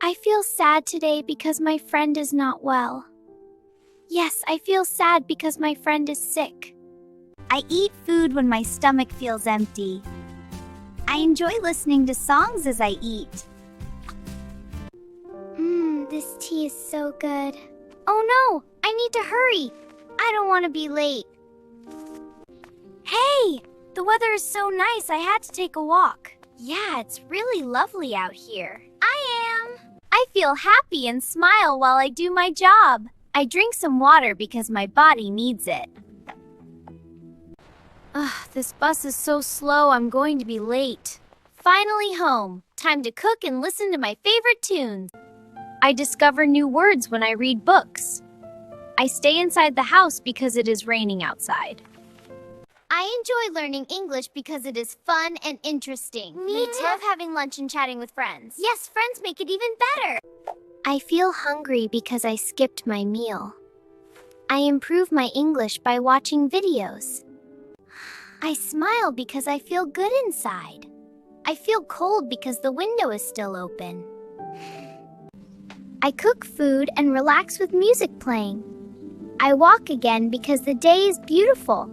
I feel sad today because my friend is not well. Yes, I feel sad because my friend is sick. I eat food when my stomach feels empty. I enjoy listening to songs as I eat. This tea is so good. Oh no, I need to hurry. I don't want to be late. Hey, the weather is so nice I had to take a walk. Yeah, it's really lovely out here. I feel happy and smile while I do my job. I drink some water because my body needs it. Ugh, this bus is so slow, I'm going to be late. Finally home. Time to cook and listen to my favorite tunes. I discover new words when I read books. I stay inside the house because it is raining outside. I enjoy learning English because it is fun and interesting. Me too. Love having lunch and chatting with friends. Yes, friends make it even better. I feel hungry because I skipped my meal. I improve my English by watching videos. I smile because I feel good inside. I feel cold because the window is still open. I cook food and relax with music playing. I walk again because the day is beautiful.